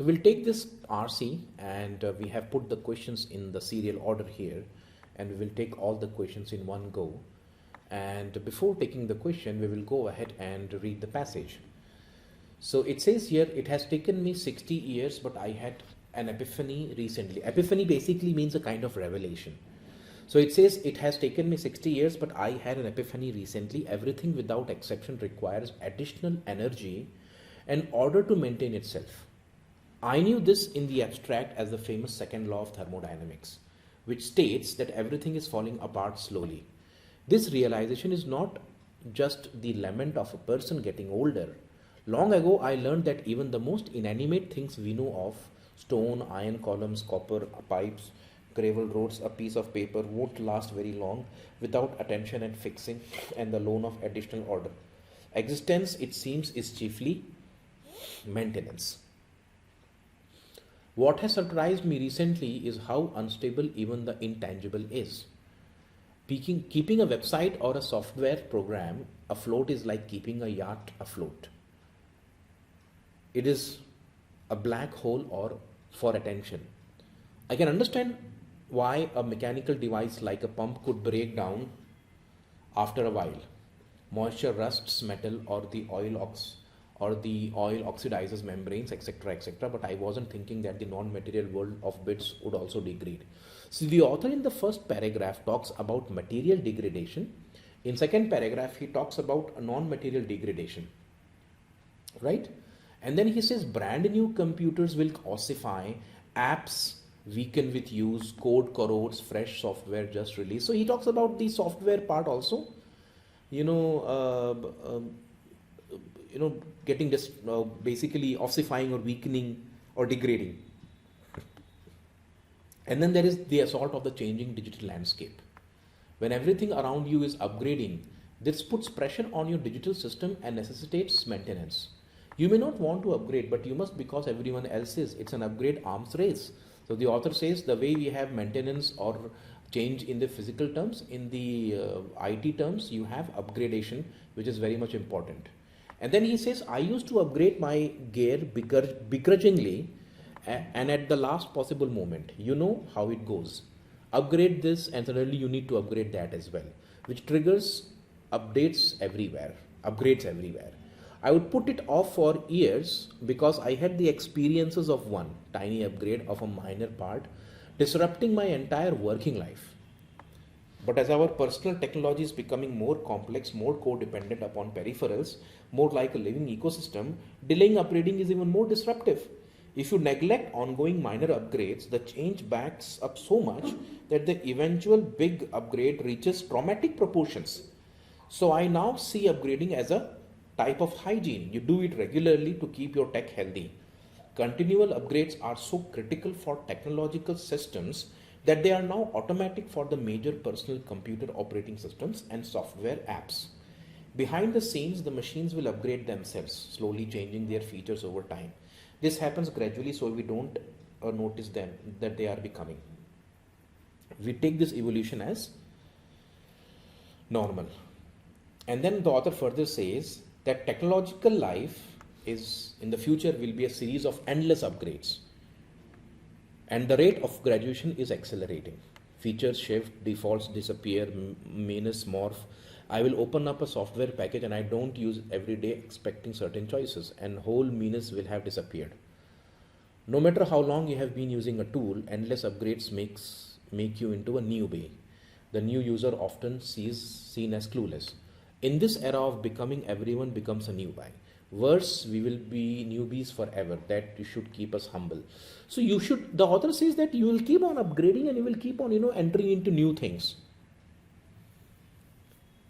So we'll take this RC and we have put the questions in the serial order here, and we will take all the questions in one go. And before taking the question, we will go ahead and read the passage. So it says here, it has taken me 60 years, but I had an epiphany recently. Epiphany basically means a kind of revelation. So it says, it has taken me 60 years, but I had an epiphany recently. Everything without exception requires additional energy in order to maintain itself. I knew this in the abstract as the famous second law of thermodynamics, which states that everything is falling apart slowly. This realization is not just the lament of a person getting older. Long ago, I learned that even the most inanimate things we know of, stone, iron columns, copper pipes, gravel roads, a piece of paper, won't last very long without attention and fixing and the loan of additional order. Existence, it seems, is chiefly maintenance. What has surprised me recently is how unstable even the intangible is. Keeping a website or a software program afloat is like keeping a yacht afloat. It is a black hole or for attention. I can understand why a mechanical device like a pump could break down after a while. Moisture rusts metal, or the oil oxidizes membranes, etc., etc. But I wasn't thinking that the non-material world of bits would also degrade. So the author in the first paragraph talks about material degradation. In second paragraph, he talks about a non-material degradation, right? And then he says brand new computers will ossify, apps weaken with use, code corrodes, fresh software just released. So he talks about the software part also, getting this basically ossifying or weakening or degrading. And then there is the assault of the changing digital landscape. When everything around you is upgrading, this puts pressure on your digital system and necessitates maintenance. You may not want to upgrade, but you must because everyone else is. It's an upgrade arms race. So the author says the way we have maintenance or change in the physical terms, in the IT terms, you have upgradation, which is very much important. And then he says, I used to upgrade my gear begrudgingly and at the last possible moment. You know how it goes. Upgrade this and suddenly you need to upgrade that as well, which triggers upgrades everywhere. I would put it off for years because I had the experiences of one tiny upgrade of a minor part disrupting my entire working life. But as our personal technology is becoming more complex, more codependent upon peripherals, more like a living ecosystem, delaying upgrading is even more disruptive. If you neglect ongoing minor upgrades, the change backs up so much that the eventual big upgrade reaches traumatic proportions. So I now see upgrading as a type of hygiene. You do it regularly to keep your tech healthy. Continual upgrades are so critical for technological systems that they are now automatic for the major personal computer operating systems and software apps. Behind the scenes, the machines will upgrade themselves, slowly changing their features over time. This happens gradually, so we don't notice them that they are becoming. We take this evolution as normal. And then the author further says that technological life is in the future will be a series of endless upgrades. And the rate of graduation is accelerating. Features shift, defaults disappear, meanness morph. I will open up a software package and I don't use every day expecting certain choices, and whole meanness will have disappeared. No matter how long you have been using a tool, endless upgrades make you into a newbie. The new user often seen as clueless. In this era of becoming, everyone becomes a newbie. Worse, we will be newbies forever. That should keep us humble. So the author says that you will keep on upgrading and you will keep on, entering into new things.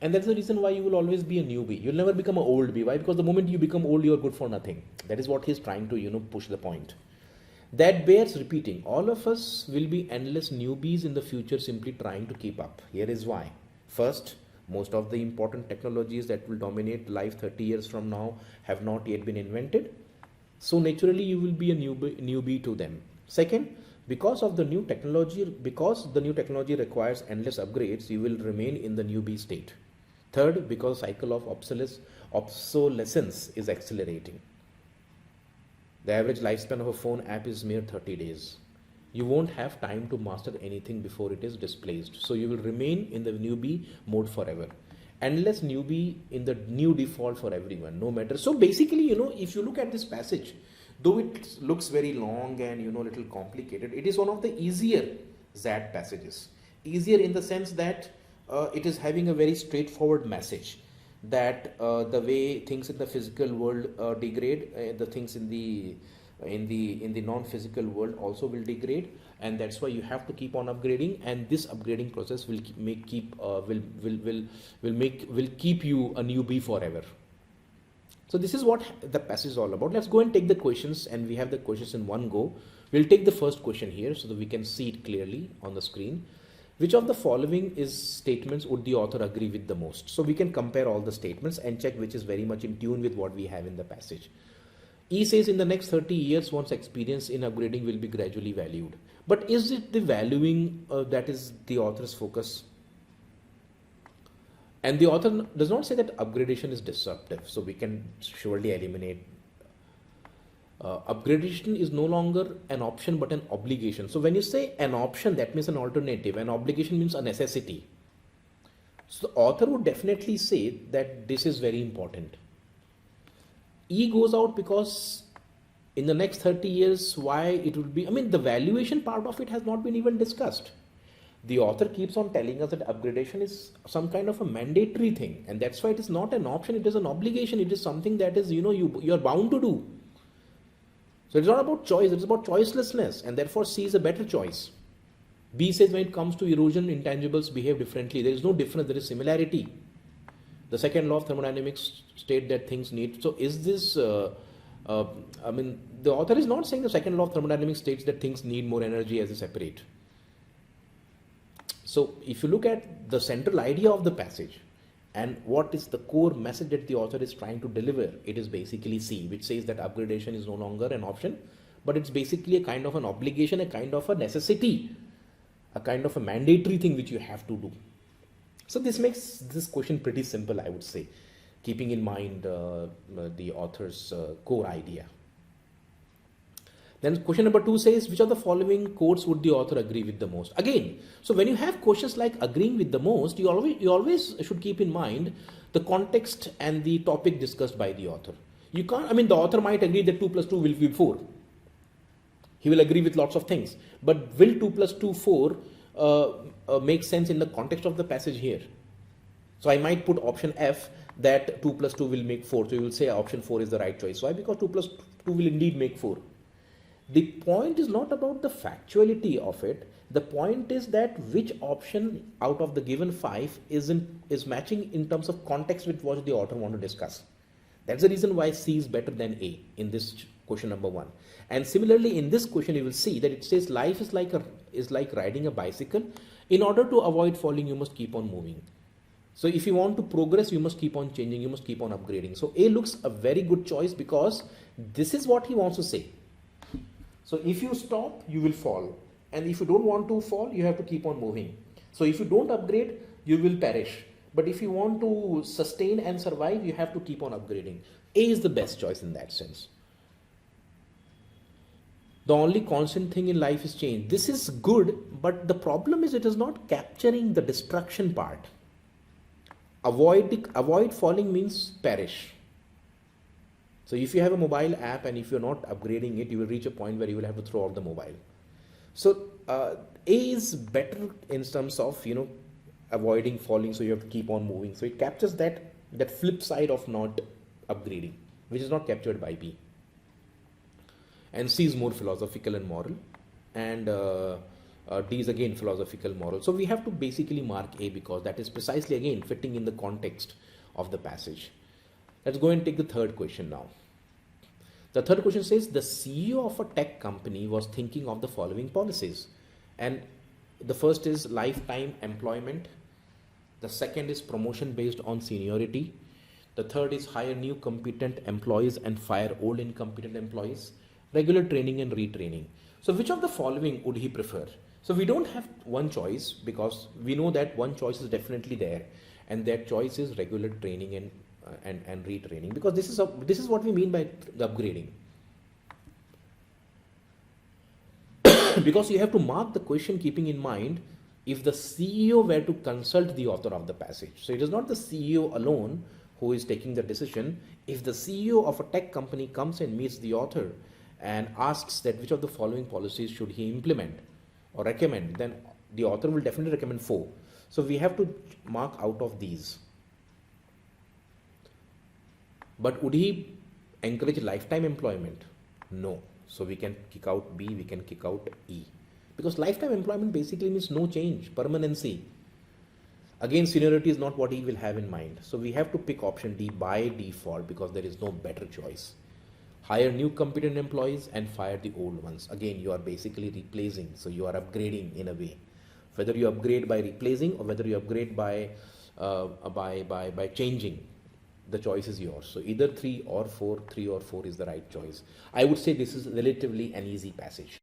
And that's the reason why you will always be a newbie. You'll never become an old bee. Why? Because the moment you become old, you're good for nothing. That is what he's trying to, push the point. That bears repeating. All of us will be endless newbies in the future simply trying to keep up. Here is why. First, most of the important technologies that will dominate life 30 years from now have not yet been invented. So naturally, you will be a newbie to them. Second, because the new technology requires endless upgrades, you will remain in the newbie state. Third, because cycle of obsolescence is accelerating. The average lifespan of a phone app is mere 30 days. You won't have time to master anything before it is displaced. So you will remain in the newbie mode forever. Endless newbie in the new default for everyone, no matter. So basically, if you look at this passage, though it looks very long and, little complicated, it is one of the easier ZAD passages. Easier in the sense that it is having a very straightforward message that the way things in the physical world degrade, the things in the non-physical world also will degrade, and that's why you have to keep on upgrading, and this upgrading process will keep you a newbie forever. So this is what the passage is all about. Let's go and take the questions, and we have the questions in one go. We'll take the first question here so that we can see it clearly on the screen. Which of the following statements would the author agree with the most? So we can compare all the statements and check which is very much in tune with what we have in the passage. E says in the next 30 years, one's experience in upgrading will be gradually valued. But is it the valuing that is the author's focus? And the author does not say that upgradation is disruptive. So we can surely eliminate. Upgradation is no longer an option but an obligation. So when you say an option, that means an alternative. An obligation means a necessity. So the author would definitely say that this is very important. E goes out because in the next 30 years, why it would be, the valuation part of it has not been even discussed. The author keeps on telling us that upgradation is some kind of a mandatory thing, and that's why it is not an option, it is an obligation. It is something that is, you're bound to do. So it's not about choice, it's about choicelessness, and therefore C is a better choice. B says when it comes to erosion, intangibles behave differently. There is no difference, there is similarity. The second law of thermodynamics state that things need. So is this, the author is not saying the second law of thermodynamics states that things need more energy as they separate. So if you look at the central idea of the passage and what is the core message that the author is trying to deliver, it is basically C, which says that upgradation is no longer an option, but it's basically a kind of an obligation, a kind of a necessity, a kind of a mandatory thing which you have to do. So this makes this question pretty simple, I would say, keeping in mind the author's core idea. Then question number 2 says, which of the following quotes would the author agree with the most? Again, so when you have questions like agreeing with the most, you always should keep in mind the context and the topic discussed by the author. You can't, the author might agree that 2 plus 2 will be 4. He will agree with lots of things. But will 2 plus 2 4 make sense in the context of the passage here? So I might put option F that 2 plus 2 will make 4. So you will say option 4 is the right choice. Why? Because 2 plus 2 will indeed make 4. The point is not about the factuality of it. The point is that which option out of the given 5 is matching in terms of context with what the author want to discuss. That's the reason why C is better than A in this question number 1. And similarly, in this question, you will see that it says life is like riding a bicycle. In order to avoid falling, you must keep on moving. So if you want to progress, you must keep on changing, you must keep on upgrading. So A looks a very good choice because this is what he wants to say. So if you stop, you will fall. And if you don't want to fall, you have to keep on moving. So if you don't upgrade, you will perish. But if you want to sustain and survive, you have to keep on upgrading. A is the best choice in that sense. The only constant thing in life is change. This is good, but the problem is it is not capturing the destruction part. Avoid falling means perish. So if you have a mobile app and if you're not upgrading it, you will reach a point where you will have to throw out the mobile. So A is better in terms of, avoiding falling, so you have to keep on moving. So it captures that flip side of not upgrading, which is not captured by B. And C is more philosophical and moral, and D is again philosophical moral. So we have to basically mark A because that is precisely again fitting in the context of the passage. Let's go and take the third question now. The third question says the CEO of a tech company was thinking of the following policies, and the first is lifetime employment. The second is promotion based on seniority. The third is hire new competent employees and fire old incompetent employees. Regular training and retraining. So which of the following would he prefer? So we don't have one choice because we know that one choice is definitely there, and that choice is regular training and retraining, because this is what we mean by the upgrading. Because you have to mark the question keeping in mind if the CEO were to consult the author of the passage. So it is not the CEO alone who is taking the decision. If the CEO of a tech company comes and meets the author and asks that which of the following policies should he implement or recommend, then the author will definitely recommend 4. So we have to mark out of these. But would he encourage lifetime employment? No. So we can kick out B, we can kick out E. Because lifetime employment basically means no change, permanency. Again, seniority is not what he will have in mind. So we have to pick option D by default because there is no better choice. Hire new competent employees and fire the old ones. Again, you are basically replacing. So you are upgrading in a way. Whether you upgrade by replacing or whether you upgrade by changing, the choice is yours. So either 3 or 4 is the right choice. I would say this is relatively an easy passage.